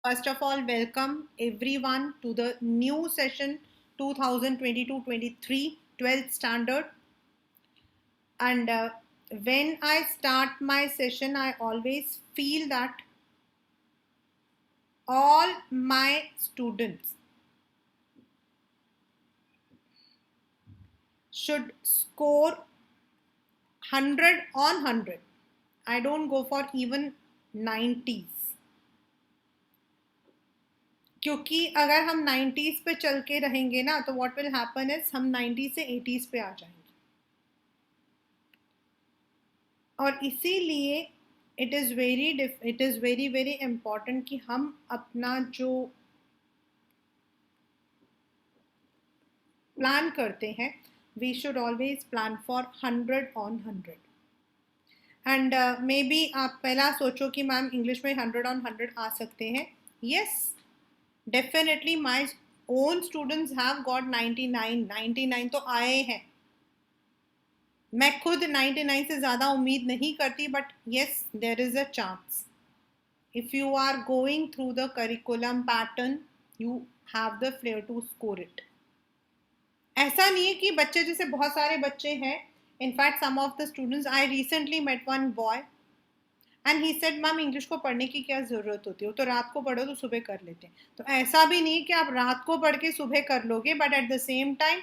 First of all, welcome everyone to the new session 2022-23 12th standard. And when I start my session, I always feel that all my students should score 100 on 100. I don't go for even 90s. क्योंकि अगर हम 90s पे चल के रहेंगे ना तो what will happen is हम 90 से 80s पे आ जाएंगे और इसीलिए it is very very important कि हम अपना जो प्लान करते हैं we should always plan for 100 on 100 and may be आप पहला सोचो कि मैम इंग्लिश में 100 on 100 आ सकते हैं. Yes, definitely my own students have got 99 तो आए हैं. मैं खुद 99 से ज़्यादा उम्मीद नहीं करती, but yes there is a chance. If you are going through the curriculum pattern you have the flair to score it. ऐसा नहीं है कि बच्चे जैसे बहुत सारे बच्चे हैं. In fact some of the students, I recently met one boy and he said ma'am English को पढ़ने की क्या ज़रूरत होती है, तो रात को पढ़ो तो सुबह कर लेते हैं. तो ऐसा भी नहीं कि आप रात को पढ़ के सुबह कर लोगे, but at the same time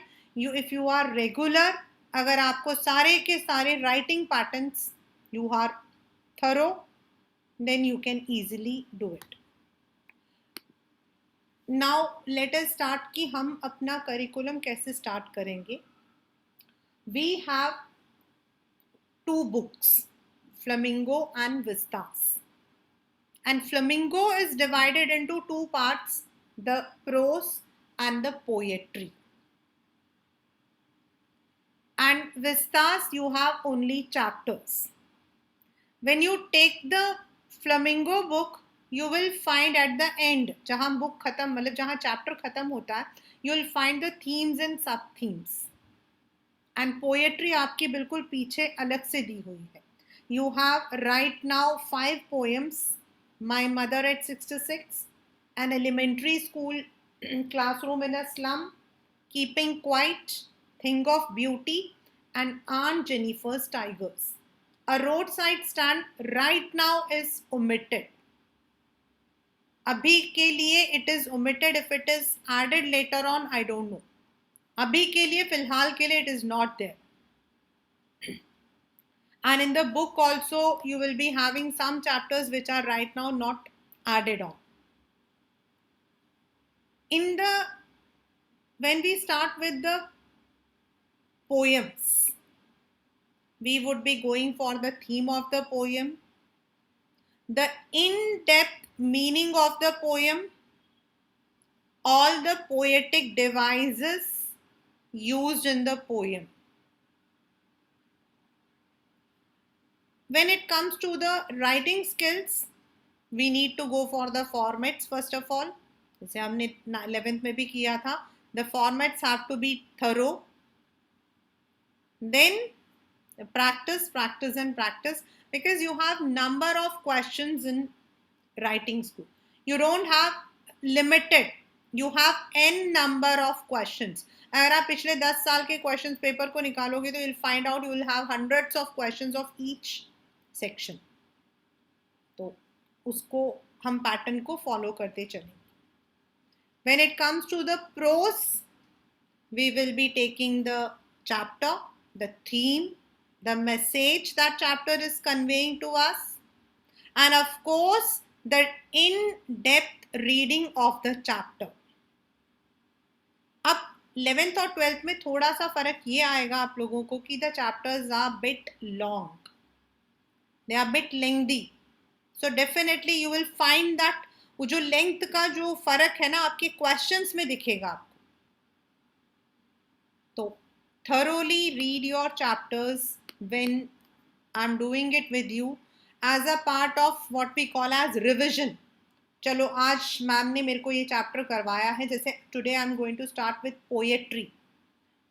if you are regular, अगर आपको सारे के सारे writing patterns you are thorough, then you can easily do it. Now let us start कि हम अपना करिकुलम कैसे स्टार्ट करेंगे. We have 2 books, Flamingo and Vistas. And Flamingo is divided into 2 parts, the prose and the poetry. And Vistas, you have only chapters. When you take the Flamingo book, you will find at the end, जहाँ book खत्म मतलब जहाँ chapter खत्म होता है, you will find the themes and sub themes. And poetry आपकी बिल्कुल पीछे अलग से दी हुई है. You have right now 5 poems. My Mother at 66, An Elementary School Classroom in a Slum, Keeping Quiet, Thing of Beauty, and Aunt Jennifer's Tigers. A Roadside Stand right now is omitted. अभी के लिए it is omitted. If it is added later on, I don't know. अभी के लिए फिलहाल के लिए it is not there. And in the book also you will be having some chapters which are right now not added on. When we start with the poems, we would be going for the theme of the poem, the in-depth meaning of the poem, all the poetic devices used in the poem. When it comes to the writing skills, we need to go for the formats first of all. जैसे हमने 11th में भी किया था, the formats have to be thorough. Then practice, because you have number of questions in writing school. You don't have limited, you have n number of questions. अगर आप पिछले 10 साल के क्वेश्चंस पेपर को निकालोगे तो you'll find out you will have hundreds of questions of each section. तो उसको हम पैटर्न को फॉलो करते चलेंगे. When it comes to the prose, we will be taking the chapter, the theme, the message that chapter is conveying to us, and of course the in-depth reading of the chapter. अब 11th और 12th में थोड़ा सा फर्क ये आएगा आप लोगों को कि the chapters are bit long, they are bit lengthy, so definitely you will find that वो जो लेंथ का जो फर्क है ना आपके क्वेश्चंस में दिखेगा आपको. तो thoroughly read your chapters when I'm doing it with you as a part of what we call as revision. चलो आज मैम ने मेरे को ये चैप्टर करवाया है, जैसे today I am going to start with poetry.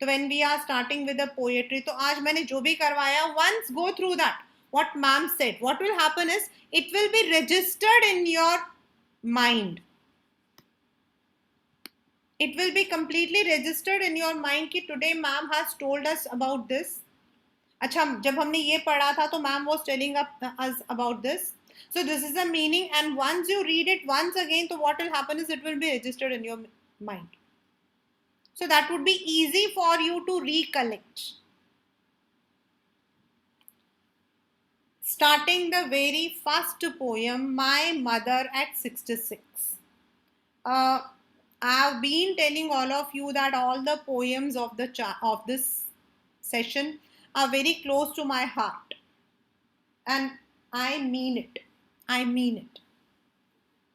तो when we are starting with the poetry, तो आज मैंने जो भी करवाया, once go through that what ma'am said, what will happen is it will be registered in your mind. It will be completely registered in your mind कि today ma'am has told us about this. अच्छा, जब हमने ये पढ़ा था तो ma'am was telling us about this. So this is the meaning, and once you read it once again, so what will happen is it will be registered in your mind. So that would be easy for you to recollect. Starting the very first poem, My Mother at 66. I've been telling all of you that all the poems of this session are very close to my heart, and I mean it. I mean it.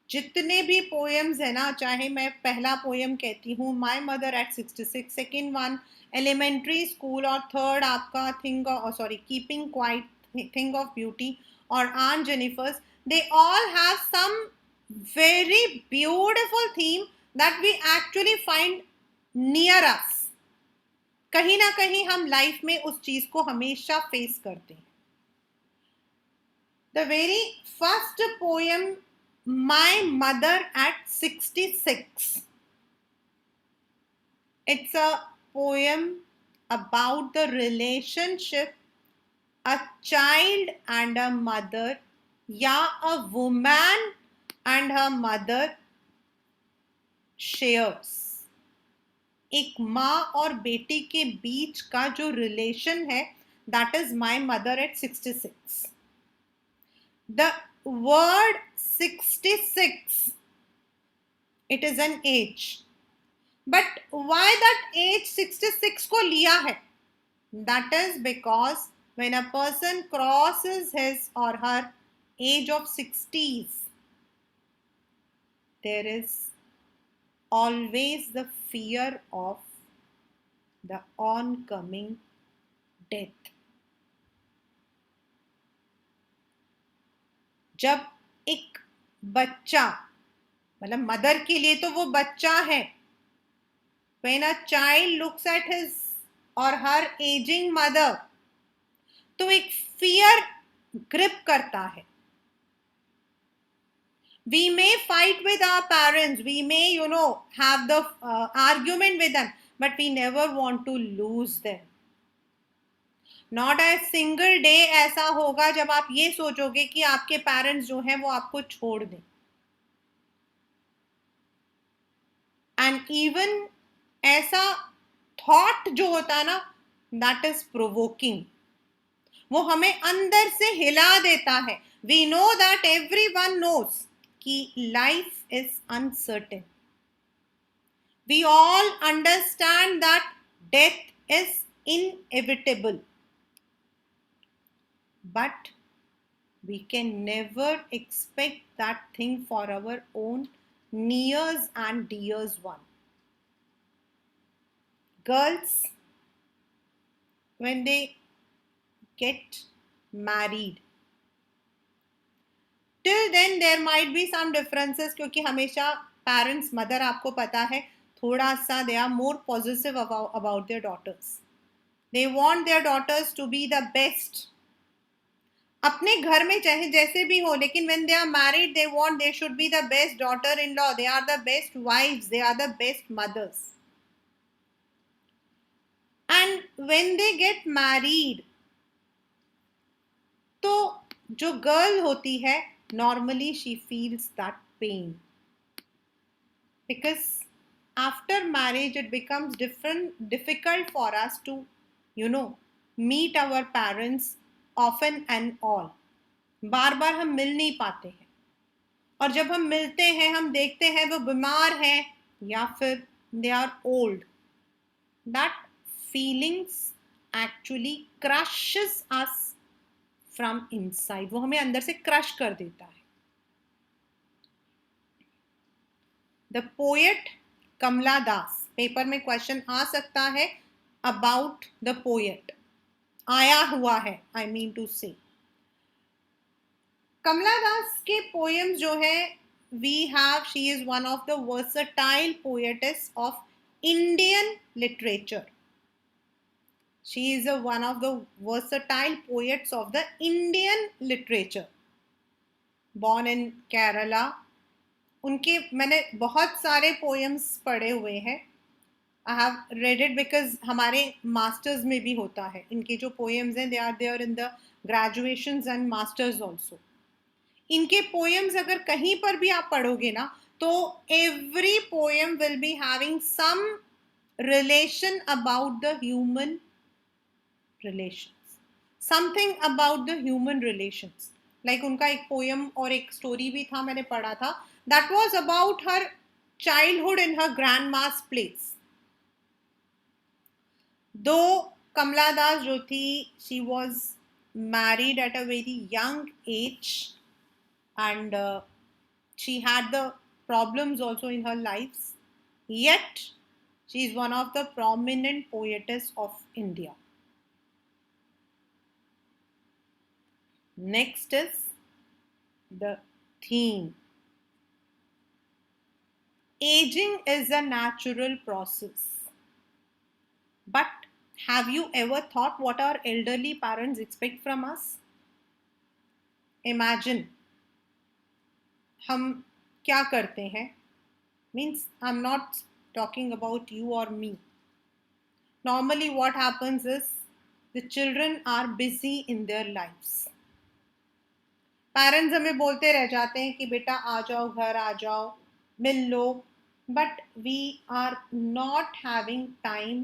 जितने भी poems है ना, चाहे मैं पहला poem कहती हूँ my mother at 66, second one elementary school, और थर्ड आपका keeping quiet, thing of beauty, और aunt Jennifer's, they all have some very beautiful theme that we actually find near us. कहीं ना कहीं हम लाइफ में उस चीज को हमेशा फेस करते हैं. The very first poem My Mother at 66. It's a poem about the relationship a child and a mother, या a woman and her mother shares. एक माँ और बेटी के बीच का जो रिलेशन है, that is My Mother at 66. The word 66, it is an age, but why that age 66 को लिया है? That is because when a person crosses his or her age of 60s, there is always the fear of the oncoming death. जब एक बच्चा, मतलब mother के लिए तो वो बच्चा है, when a child looks at his or her aging mother, तो एक fear grip करता है. We may fight with our parents, we may have the argument with them, but we never want to lose them. Not a single day ऐसा होगा जब आप ये सोचोगे कि आपके पेरेंट्स जो हैं वो आपको छोड़ दें. एंड इवन ऐसा थॉट जो होता है ना, दैट इज प्रोवोकिंग. वो हमें अंदर से हिला देता है. We know that everyone knows कि life is uncertain. We all understand that death is inevitable, but we can never expect that thing for our own nears and dears one. Girls, when they get married, till then there might be some differences, क्योंकि हमेशा parents, mother, आपको पता है थोड़ा सा they are more possessive about their daughters. They want their daughters to be the best. अपने घर में चाहे जैसे भी हो, लेकिन when they are married, they want they should be the best daughter-in-law, they are the best wives, they are the best mothers. And when they get married, तो जो गर्ल होती है, normally she feels that pain, because after marriage it becomes difficult for us to meet our parents often and all. बार बार हम मिल नहीं पाते हैं, और जब हम मिलते हैं हम देखते हैं वो बीमार हैं या फिर they are old. That feelings actually crushes us from inside. वो हमें अंदर से क्रश कर देता है. The poet Kamala Das, paper में क्वेश्चन आ सकता है about the poet, आया हुआ है, I mean to say. कमला दास के पोएम्स जो है, we have, she is one of the versatile poetess of Indian literature. She is one of the versatile poets of the Indian literature. Born in Kerala, उनके मैंने बहुत सारे poems पढ़े हुए हैं. I have read it because हमारे masters में भी होता है. इनके जो पोएम्स हैं they are there in the graduations and masters also. इनके पोएम्स अगर कहीं पर भी आप पढ़ोगे ना, तो every poem will be having some relation about the human relations, something about the human relations. Like उनका एक पोएम और एक स्टोरी भी था, मैंने पढ़ा था, that was about her childhood in her grand mass place. दो कमला दास जो थी, she was married at a very young age, and she had the problems also in her lives, yet she is one of the prominent poetess of India. Next is the theme. Aging is a natural process, but have you ever thought what our elderly parents expect from us? Imagine हम क्या करते हैं. Means I'm not talking about you or me. Normally what happens is the children are busy in their lives. Parents हमें बोलते रह जाते हैं कि बेटा आ जाओ, घर आ जाओ, मिल लो, but we are not having time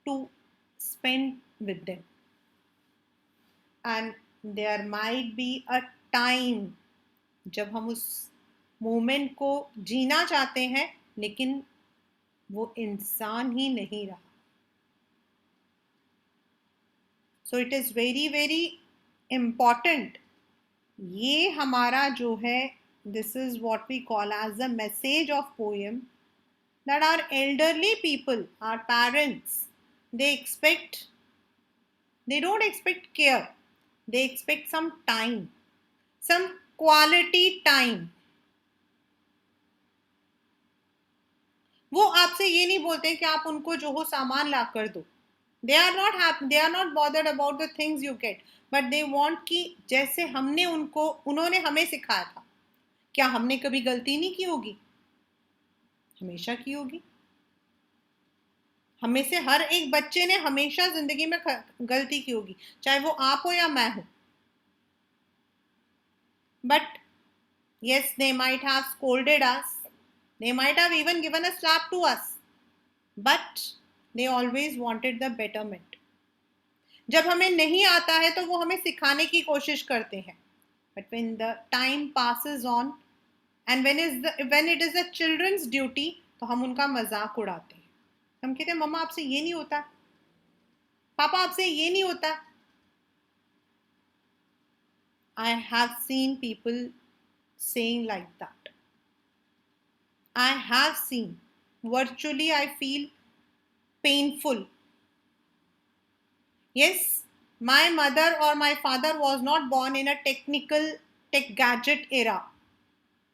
to spend with them. And there might be a time जब हम उस मोमेंट को जीना चाहते हैं, लेकिन वो इंसान ही नहीं रहा. So it is very very important. ये हमारा जो है, this is what we call as the message of poem, that our elderly people, our parents, they expect, they don't expect care, they expect some time, some quality time. वो आपसे ये नहीं बोलते कि आप उनको जो हो सामान ला कर दो. they are not happy, they are not bothered about the things you get, but they want कि जैसे हमने उनको, उन्होंने हमें सिखाया था. क्या हमने कभी गलती नहीं की होगी? हमेशा की होगी. हमें से हर एक बच्चे ने हमेशा जिंदगी में गलती की होगी, चाहे वो आप हो या मैं हूं. But yes, they might have scolded us, they might have even given a slap to us, but they always wanted the betterment. जब हमें नहीं आता है तो वो हमें सिखाने की कोशिश करते हैं, but when the time passes on and when it is the children's duty, तो हम उनका मजाक उड़ाते हैं. हम कहते हैं मम्मा आपसे ये नहीं होता, पापा आपसे ये नहीं होता. I have seen people saying like that. I have seen. Virtually, I feel painful. Yes, my mother or my father was not born in a tech gadget era.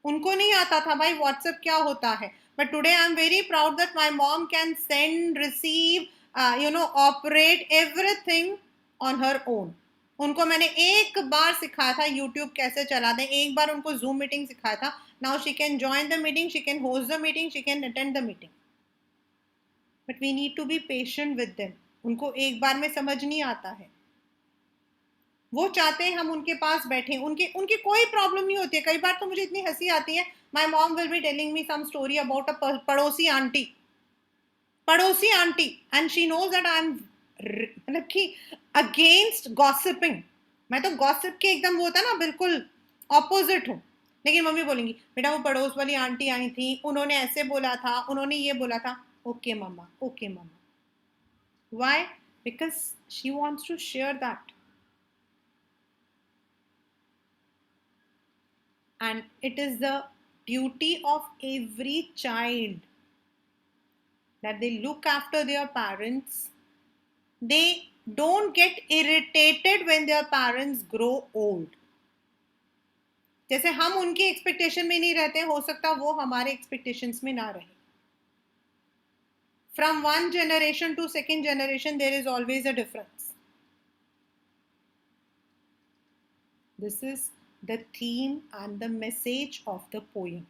उनको नहीं आता था भाई WhatsApp क्या होता है. But today I am very proud that my mom can send, receive, operate everything on her own. उनको मैंने एक बार सिखाया था YouTube कैसे चला दें, एक बार उनको Zoom मीटिंग सिखाया था. Now she can join the meeting, she can host the meeting, she can attend the meeting. But we need to be patient with them. उनको एक बार में समझ नहीं आता है. वो चाहते हैं हम उनके पास बैठे, उनकी कोई प्रॉब्लम नहीं होती है. कई बार तो मुझे इतनी हंसी आती है. My mom will be telling me some story about a पड़ोसी aunty, and she knows that I am मतलब कि अगेंस्ट गॉसिपिंग. मैं तो गॉसिप के एकदम वो होता ना बिल्कुल ऑपोजिट हूँ. लेकिन मम्मी बोलेंगी बेटा वो पड़ोस वाली आंटी आई थी, उन्होंने ऐसे बोला था, उन्होंने ये बोला था. Okay mamma, okay mamma. Why? Because she wants to share that. And it is the duty of every child that they look after their parents. They don't get irritated when their parents grow old. जैसे हम उनकी expectation में नहीं रहते, हो सकता वो हमारे एक्सपेक्टेशंस में ना रहे. From one generation to second generation, there is always a difference. This is the theme and the message of the poem.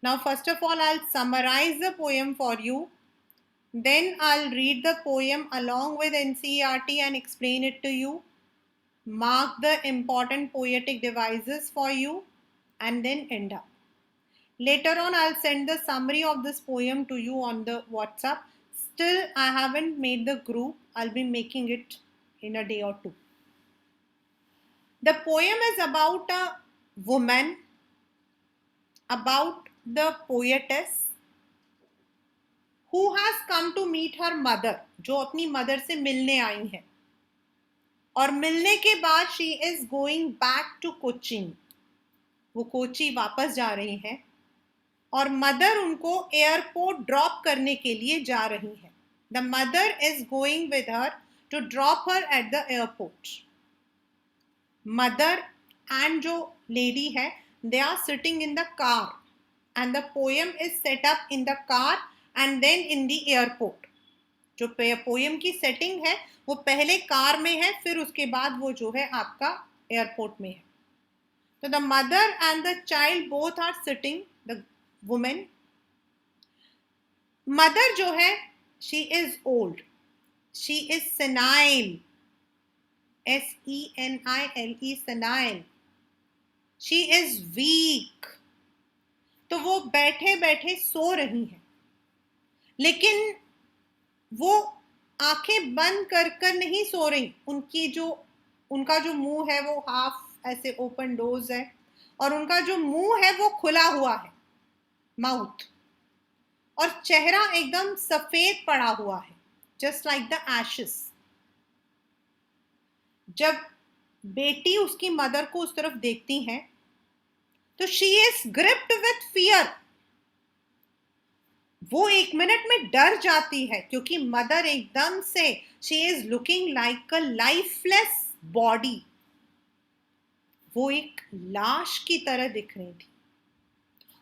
Now, first of all, I'll summarize the poem for you. Then I'll read the poem along with NCERT and explain it to you. Mark the important poetic devices for you and then end up. Later on, I'll send the summary of this poem to you on the WhatsApp. Still, I haven't made the group. I'll be making it in a day or two. The poem is about a woman, about the poetess who has come to meet her mother, जो अपनी mother से मिलने आई है, और मिलने के बाद she is going back to Cochin, वो कोची वापस जा रही हैं और मदर उनको एयरपोर्ट ड्रॉप करने के लिए जा रही है. The mother is going with her to drop her at the airport. Mother and जो लेडी है, they are sitting in the car and the poem is set up in the car and then in the airport. जो poem की setting है वो पहले car में है, फिर उसके बाद वो जो है आपका एयरपोर्ट में है. तो the mother and the child both are sitting, the women. Mother जो है, she is old, she is senile, SENILE, senile. She is weak. तो वो बैठे बैठे सो रही है, लेकिन वो आंखें बंद कर कर नहीं सो रही. उनका जो मुंह है वो हाफ ऐसे ओपन डोज है और उनका जो मुंह है वो खुला हुआ है, माउथ, और चेहरा एकदम सफेद पड़ा हुआ है, जस्ट लाइक द एशेस. जब बेटी उसकी मदर को उस तरफ देखती है तो she is gripped with fear. वो एक मिनट में डर जाती है क्योंकि मदर एकदम से, she is looking like a lifeless body. वो एक लाश की तरह दिख रही थी.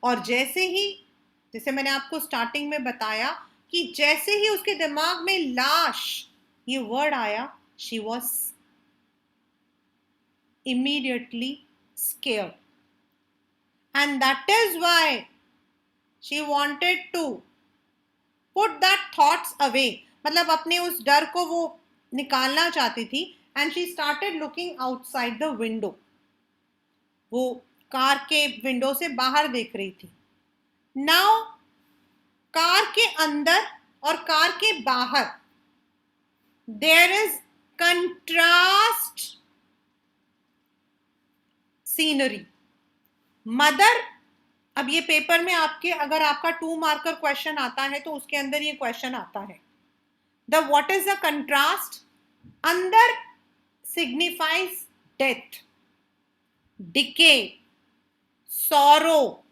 और जैसे मैंने आपको स्टार्टिंग में बताया कि जैसे ही उसके दिमाग में लाश ये वर्ड आया, she was immediately scared and that is why she wanted to put that thoughts away. मतलब अपने उस डर को वो निकालना चाहती थी. And she started looking outside the window. वो कार के विंडो से बाहर देख रही थी. नाउ कार के अंदर और कार के बाहर there is contrast scenery. Mother, अब ये पेपर में आपके, अगर आपका 2 मार्कर क्वेश्चन आता है तो उसके अंदर ये क्वेश्चन आता है. The what is the contrast? अंदर signifies death, decay, sorrow,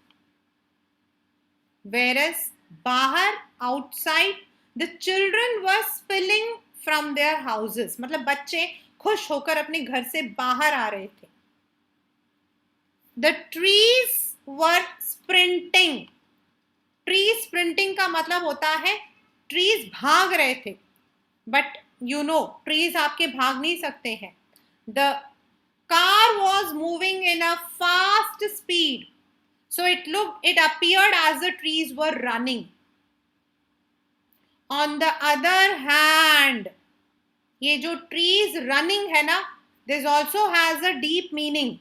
whereas बाहर, outside, the children were spilling from their houses. मतलब बच्चे खुश होकर अपने घर से बाहर आ रहे थे. The trees were sprinting. Trees sprinting का मतलब होता है trees भाग रहे थे. But you know, trees आपके भाग नहीं सकते हैं. The car was moving in a fast speed. So it appeared as the trees were running. On the other hand, ये जो trees running है ना, this also has a deep meaning.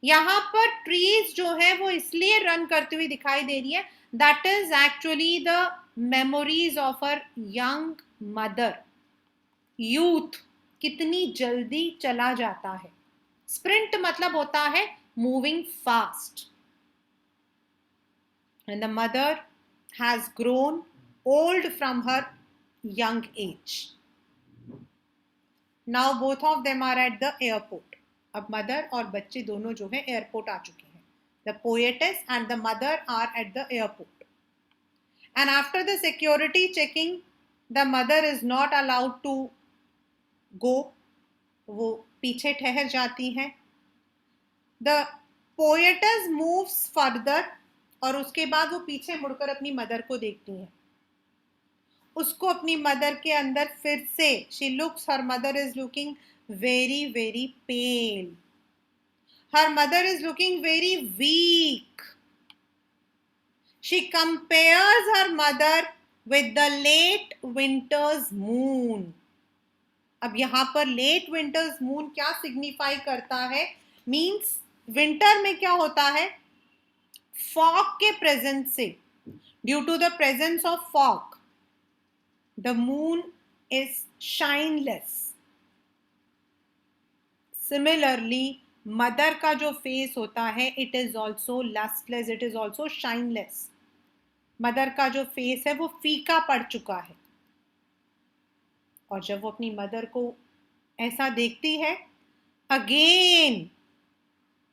यहाँ पर trees जो है वो इसलिए रन करती हुई दिखाई दे रही है, that is actually the memories of her young mother. Youth कितनी जल्दी चला जाता है. Sprint मतलब होता है moving fast. And the mother has grown old from her young age. Now both of them are at the airport. अब mother और बच्चे दोनों जो है एयरपोर्ट आ चुके हैं. The poetess and the mother are at the airport. And after the security checking, the mother is not allowed to go. वो पीछे ठहर जाती हैं. The poetess moves further, और उसके बाद वो पीछे मुड़कर अपनी मदर को देखती हैं. उसको अपनी मदर के अंदर फिर से, she looks, her mother is looking very very pale. Her mother is looking very weak. She compares her mother with the late winter's moon. अब यहाँ पर लेट विंटर्स मून क्या सिग्निफाई करता है? मीन्स विंटर में क्या होता है? फॉग के प्रेजेंस से, due to the presence of fog, the moon is shineless. Similarly mother का जो फेस होता है, it is also lustless, it is also shineless. Mother का जो फेस है वो फीका पड़ चुका है. और जब वो अपनी मदर को ऐसा देखती है, again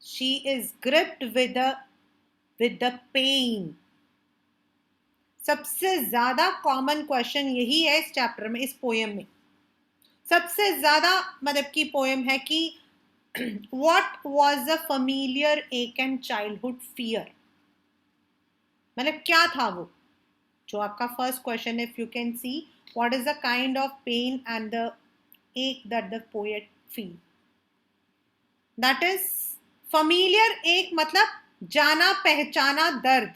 she is gripped with the pen. सबसे ज्यादा कॉमन क्वेश्चन यही है इस चैप्टर में, इस पोएम में. सबसे ज्यादा मतलब की पोएम है कि व्हाट वाज द फैमिलियर एक एंड चाइल्डहुड फियर. मतलब क्या था वो जो आपका first question. If you can see what is the kind of pain and the ache that the poet feel. That is familiar ache मतलब जाना पहचाना दर्द.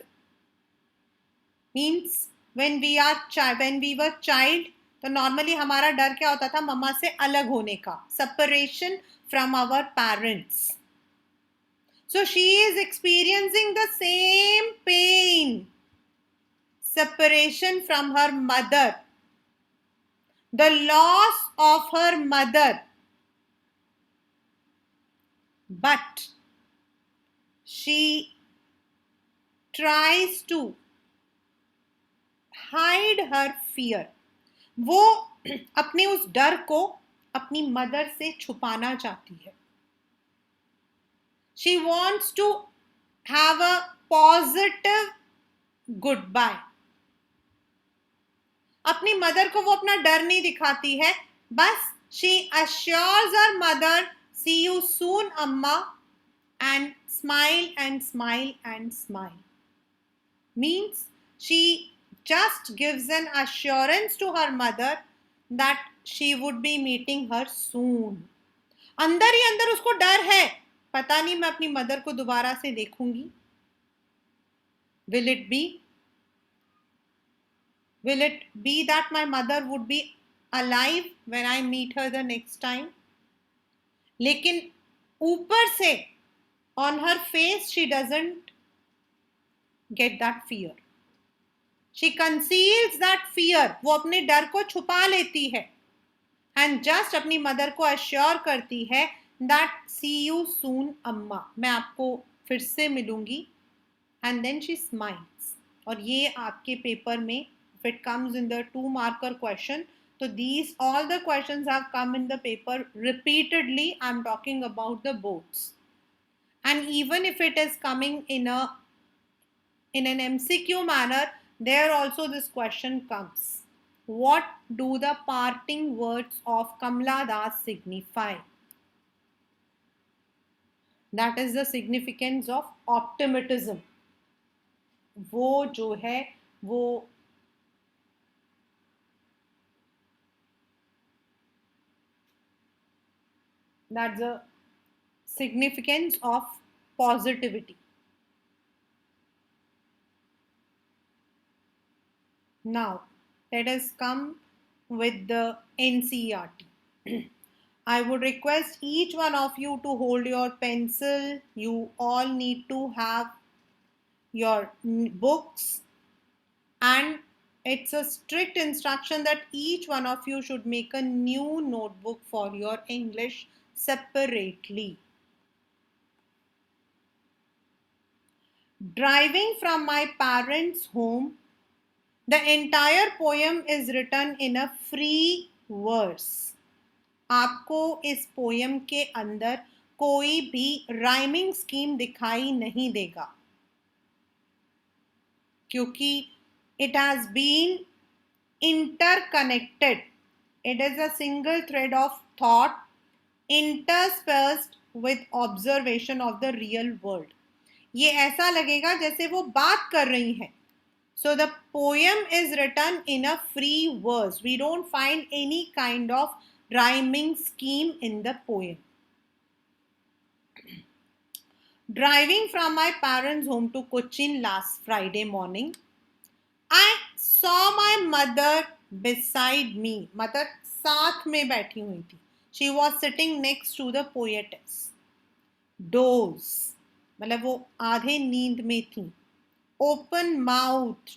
Means when we were child, तो normally हमारा डर क्या होता था? मम्मा से अलग होने का, separation from our parents. So she is experiencing the same pain, separation from her mother, the loss of her mother, but she tries to hide her fear. वो अपने उस डर को अपनी मदर से छुपाना चाहती है. She wants to have a positive goodbye. अपनी मदर को वो अपना डर नहीं दिखाती है, बस she assures her mother, see you soon amma, and smile and smile and smile. Means she just gives an assurance to her mother that she would be meeting her soon. अंदर ही अंदर उसको डर है, पता नहीं मैं अपनी मदर को दोबारा से देखूंगी. Will it be that my mother would be alive when I meet her the next time? लेकिन ऊपर से on her face she doesn't get that fear. She conceals that fear. वो अपने डर को छुपा लेती है and just अपनी मदर को assure करती है that see you soon अम्मा, मैं आपको फिर से मिलूंगी. and then she smiles. और ये आपके पेपर में if it comes in the 2-marker question, so these all the questions have come in the paper repeatedly. I'm talking about the boards. And even if it is coming in an MCQ manner, there also this question comes. What do the parting words of Kamala Das signify? That is the significance of optimism. वो जो है वो that's the significance of positivity. Now let us come with the NCERT. I would request each one of you to hold your pencil. You all need to have your books, and it's a strict instruction that each one of you should make a new notebook for your English separately. Driving from my parents' home, the entire poem is written in a free verse. आपको इस poem के अंदर कोई भी rhyming scheme दिखाई नहीं देगा, क्योंकि it has been interconnected. It is a single thread of thought interspersed with observation of the real world. ये ऐसा लगेगा जैसे वो बात कर रही हैं. So the poem is written in a free verse. We don't find any kind of rhyming scheme in the poem. Driving from my parents home to Cochin last Friday morning I saw my mother beside me. Mother साथ में बैठी हुई थी. She was sitting next to the poetess. Doze मतलब वो आधे नींद में थी. Open mouth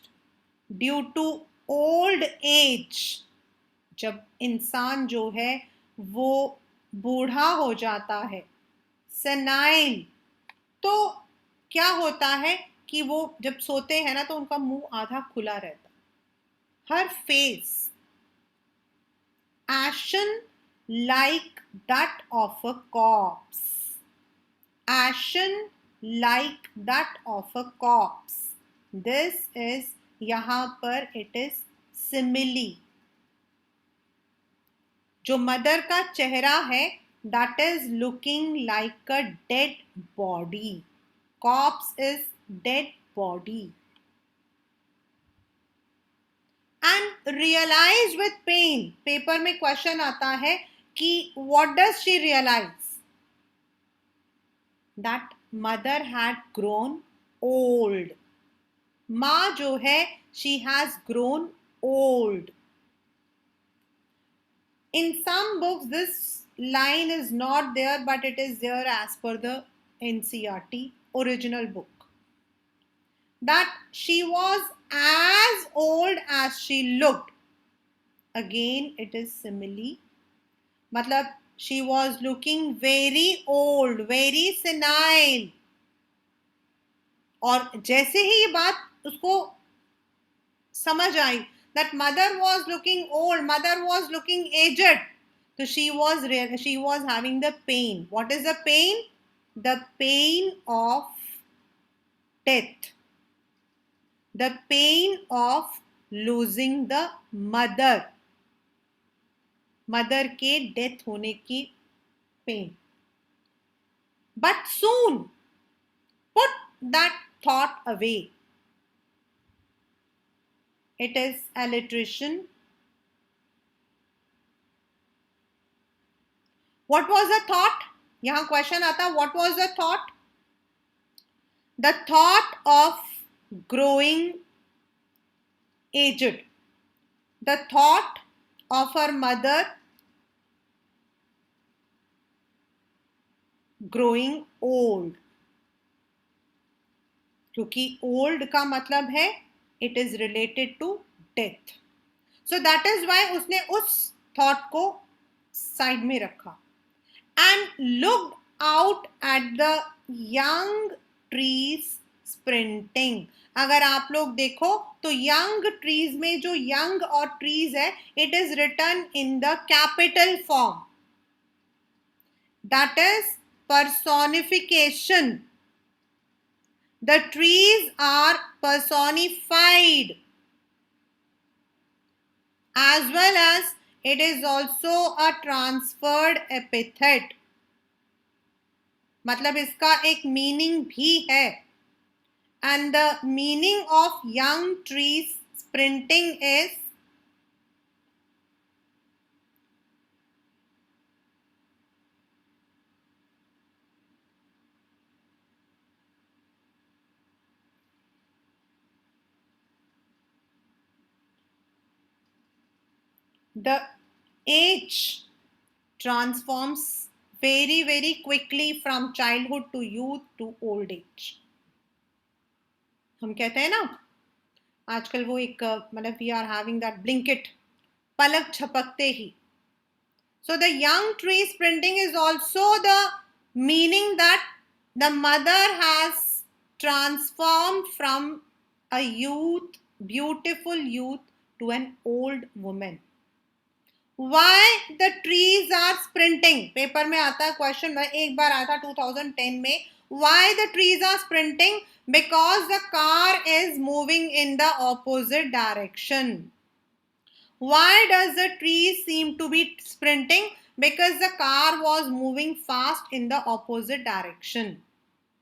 due to old age. जब इंसान जो है वो बूढ़ा हो जाता है. सेनाइल तो क्या होता है कि वो जब सोते हैं ना तो उनका मुंह आधा खुला रहता. हर face ashen like that of a corpse. Ashen like that of a corpse. This is यहाँ पर it is simile. जो मदर का चेहरा है that is looking like a dead body. Corpse is dead body. And realized with pain. Paper में question आता है कि what does she realize? That mother had grown old. माँ जो है she has grown old. In some books this line is not there but it is there as per the NCERT original book. That she was as old as she looked. Again it is simile. मतलब she was looking very old, very senile. और जैसे ही ये बात उसको समझ आई that mother was looking old, mother was looking aged, so she was having the pain. What is the pain? The pain of death. The pain of losing the mother. Mother के death होने की pen. But soon put that thought away. It is alliteration. What was the thought? यहाँ question आता. What was the thought? The thought of growing aged. The thought of her mother growing old. क्योंकि old का मतलब है it is related to death. So that is why उसने उस thought को side में रखा. And looked out at the young trees sprinting. अगर आप लोग देखो तो young trees में जो young और trees है it is written in the capital form. That is personification. The trees are personified. As well as it is also a transferred epithet. मतलब इसका एक मीनिंग भी है. And the meaning of young trees sprinting is the age transforms very very quickly from childhood to youth to old age. हम कहते हैं ना आजकल वो एक मतलब we are having that blinkit पलक झपकते ही. So the young tree sprinting is also the meaning that the mother has transformed from a youth, beautiful youth, to an old woman. Why the trees are sprinting? Paper में आता है question. एक बार आया था 2010 में. Why the trees are sprinting? Because the car is moving in the opposite direction. Why does the tree seem to be sprinting? Because the car was moving fast in the opposite direction.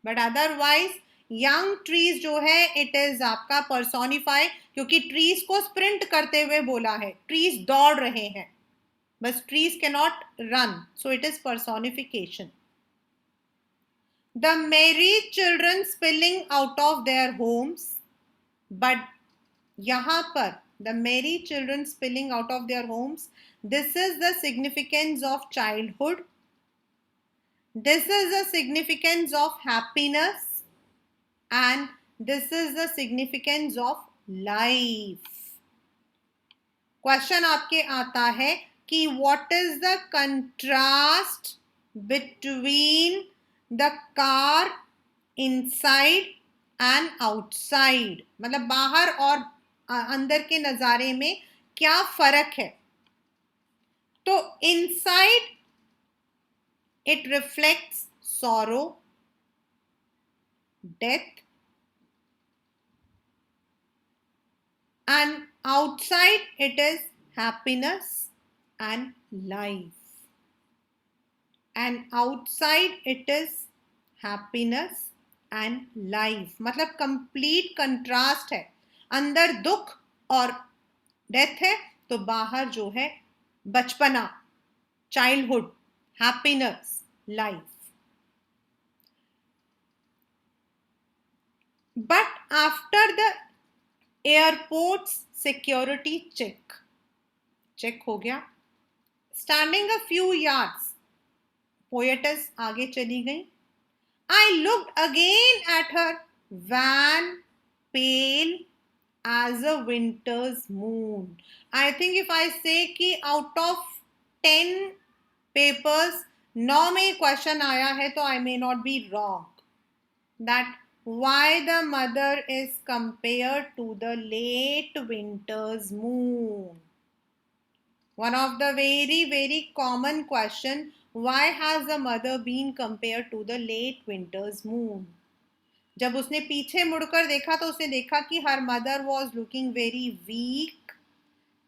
But otherwise young trees जो है it is आपका personify क्योंकि trees को sprint करते हुए बोला है. trees दौड़ रहे हैं बस trees cannot run, so it is personification. The merry children spilling out of their homes. But यहाँ पर the merry children spilling out of their homes, this is the significance of childhood. This is the significance of happiness, and this is the significance of life. Question आपके आता है कि what is the contrast between the car inside and outside, मतलब बाहर और अंदर के नजारे में क्या फर्क है. तो inside it reflects sorrow, death, and outside it is happiness and life. And outside it is happiness and life. मतलब complete contrast है. अंदर दुख और डेथ है, तो बाहर जो है बचपना, childhood, happiness, life. But after the airport's security check हो गया, standing a few yards, poetess आगे चली गई. I looked again at her van, pale as a winter's moon. I think if I say कि out of 10 papers 9 में question आया है, तो I may not be wrong. That why the mother is compared to the late winter's moon. One of the very common question, why has the mother been compared to the late winter's moon? जब उसने पीछे मुड़कर देखा तो उसने देखा कि her mother was looking very weak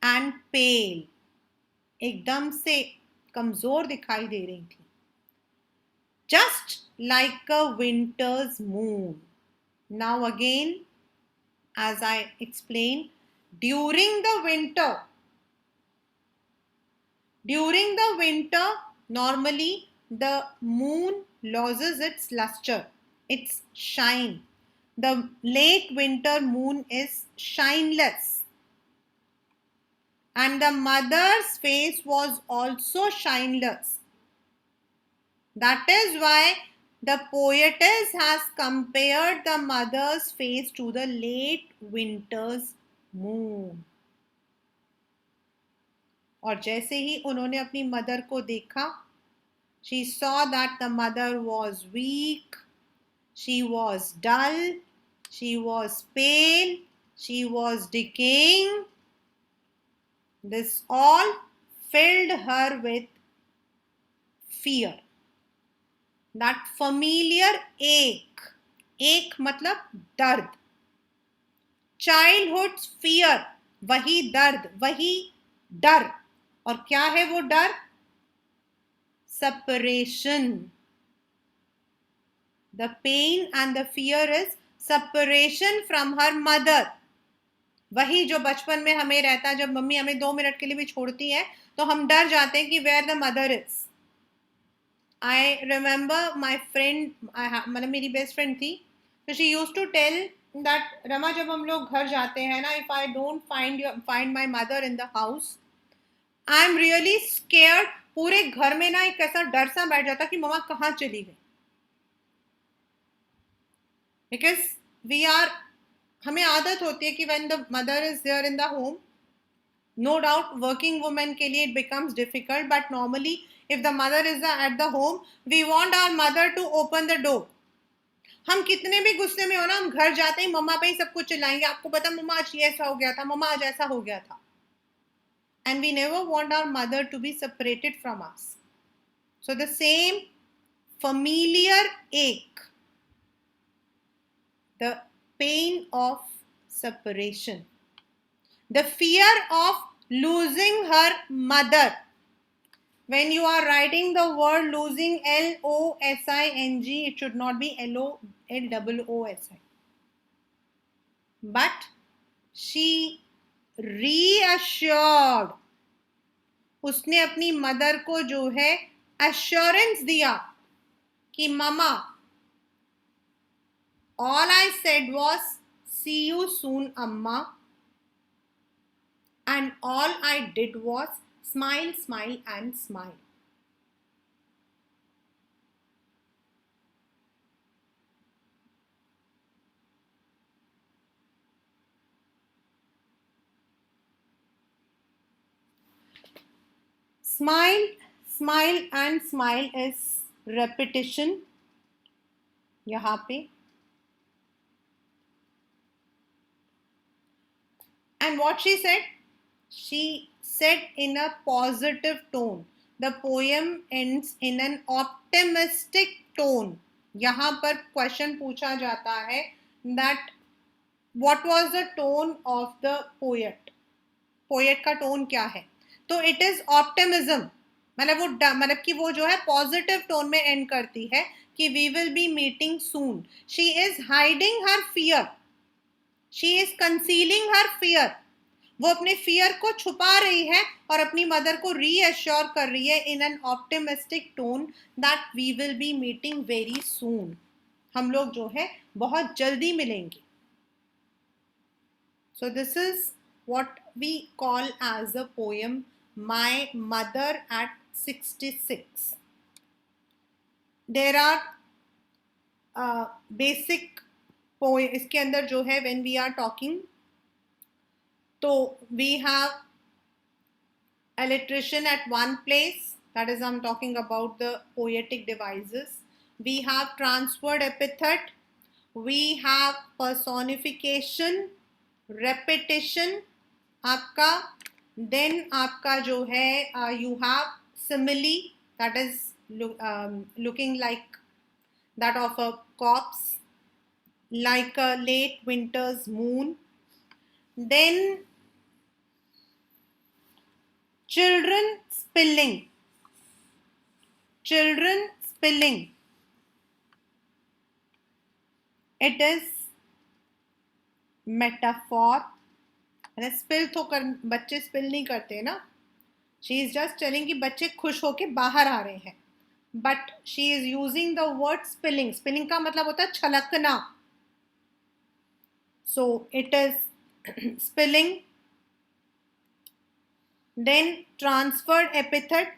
and pale. एकदम से कमजोर दिखाई दे रही थी. Just like a winter's moon. Now again, as I explained, during the winter, normally the moon loses its luster, its shine. The late winter moon is shineless. And the mother's face was also shineless. That is why the poetess has compared the mother's face to the late winter's moon. और जैसे ही उन्होंने अपनी mother को देखा, she saw that the mother was weak, she was dull, she was pale, she was decaying. This all filled her with fear. That familiar ache. Ache मतलब दर्द. Childhood's fear. वही दर्द, वही डर. और क्या है वो डर? Separation. The pain and the fear is separation from her mother. वही जो बचपन में हमें रहता है, जब मम्मी हमें 2 मिनट के लिए भी छोड़ती है तो हम डर जाते हैं कि where the mother is. I remember my friend, मतलब मेरी बेस्ट फ्रेंड थी, तो she used to tell that Rama, जब हम लोग घर जाते हैं ना, if I don't find my mother in the house, I am really scared. पूरे घर में ना एक ऐसा डर सा बैठ जाता कि मम्मा कहाँ चली गई. Because हमें आदत होती है कि when the mother is there in the home, no doubt working woman के लिए it becomes difficult, but normally if the mother is at the home, we want our mother to open the door. हम कितने भी गुस्से में हो ना, हम घर जाते ही मम्मा पे ही सब कुछ चिल्लाएंगे, आपको पता मम्मा आज ये ऐसा हो गया था, मम्मा आज ऐसा हो गया था. And we never want our mother to be separated from us. So the same familiar ache, the pain of separation, the fear of losing her mother. When you are writing the word losing, LOSING, it should not be LOOSI. But she reassured. उसने अपनी mother को जो है assurance दिया कि मामा, All I said was see you soon amma, and all I did was smile, smile and smile. Smile, smile and smile is repetition यहाँ पे. And what she said in a positive tone. The poem ends in an optimistic tone. यहाँ पर question पूछा जाता है that what was the tone of the poet. Poet का tone क्या है? तो इट इज ऑप्टिमिज्म. मतलब कि वो जो है पॉजिटिव टोन में एंड करती है कि we will be meeting soon. She is hiding her fear, she is concealing her fear. वो अपने फियर को छुपा रही है और अपनी मदर को रीअश्योर कर रही है in an optimistic tone that we will be meeting very soon. हम लोग जो है बहुत जल्दी मिलेंगे. So this is what we call as a poem My Mother at 66. There are basic poem इसके अंदर जो है when we are talking, तो we have alliteration at one place, that is I'm talking about the poetic devices. We have transferred epithet, we have personification, repetition आपका, then आपका जो है you have simile, that is looking like that of a cops, like a late winter's moon. Then children spilling, children spilling, it is metaphor. Spill तो बच्चे spill नहीं करते ना. She is just telling कि बच्चे खुश होके बाहर आ रहे हैं, but she is using the word spilling. Spilling का मतलब होता है छलकना. So it is spilling. Then transferred epithet.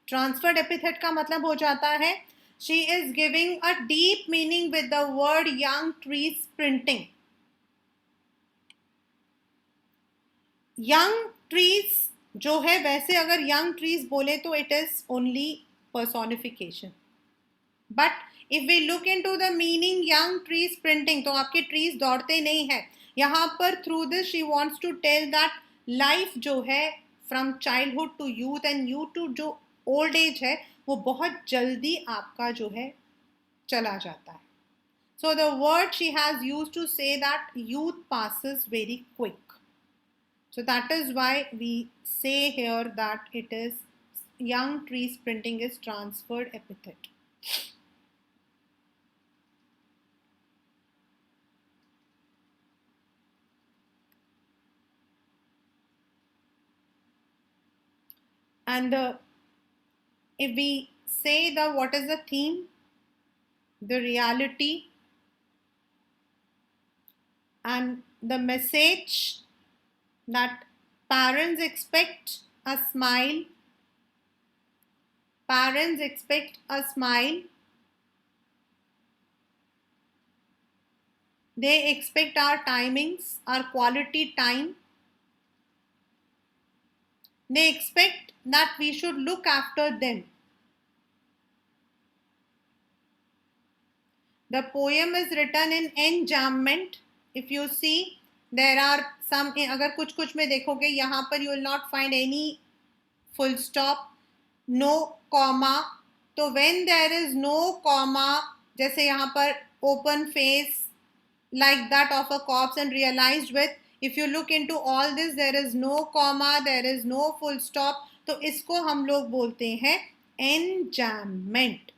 Transferred epithet का मतलब हो जाता है she is giving a deep meaning with the word young tree sprinting. Young trees जो है, वैसे अगर यंग ट्रीज बोले तो it is only personification, but if we look into the meaning young tree sprinting, तो आपके ट्रीज दौड़ते नहीं है. यहाँ पर through this she wants to tell that life जो है from childhood to youth and youth to जो ओल्ड एज है, वो बहुत जल्दी आपका जो है चला जाता है. So the word she has used to say that youth passes very quick. So that is why we say here that it is young tree sprinting is transferred epithet. And if we say the what is the theme, the reality and the message that parents expect a smile, parents expect a smile, they expect our timings, our quality time, they expect that we should look after them. The poem is written in enjambment. If you see, there are some, अगर कुछ कुछ में देखोगे यहाँ पर you will not find any full stop, no comma. तो when there is no comma, जैसे यहाँ पर open face like that of a corpse and realized with, if you look into all this there is no comma, there is no full stop, तो इसको हम लोग बोलते हैं enjambment.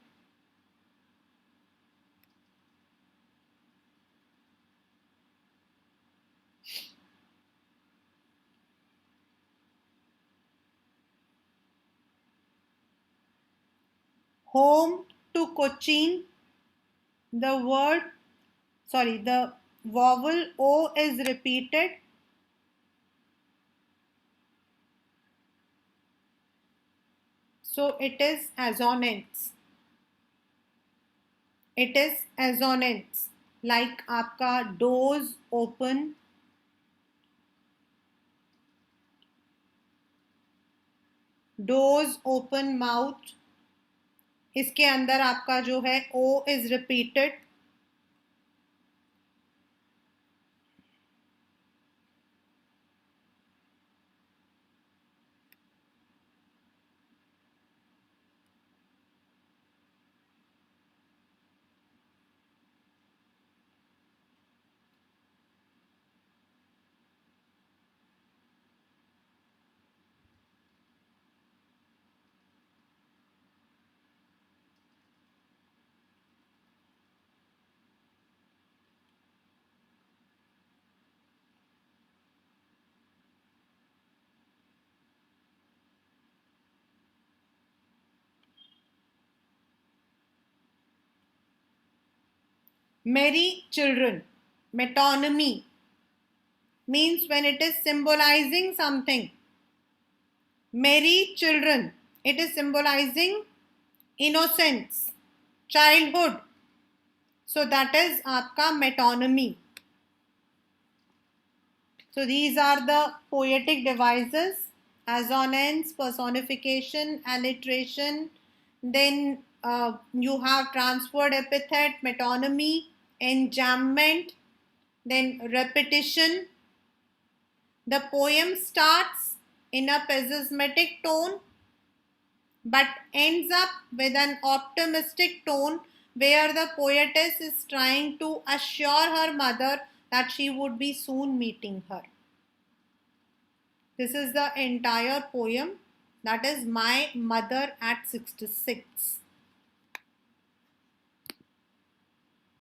Home to Cochin, the word sorry, the vowel O is repeated. So it is assonance. It is assonance. Like आपका doors open, doors open mouth, इसके अंदर आपका जो है O is repeated. Merry children, metonymy means when it is symbolizing something. Merry children, it is symbolizing innocence, childhood. So that is आपका metonymy. So these are the poetic devices: assonance, personification, alliteration. Then you have transferred epithet, metonymy, enjambment, then repetition. The poem starts in a pessimistic tone but ends up with an optimistic tone where the poetess is trying to assure her mother that she would be soon meeting her. This is the entire poem, that is My Mother at 66.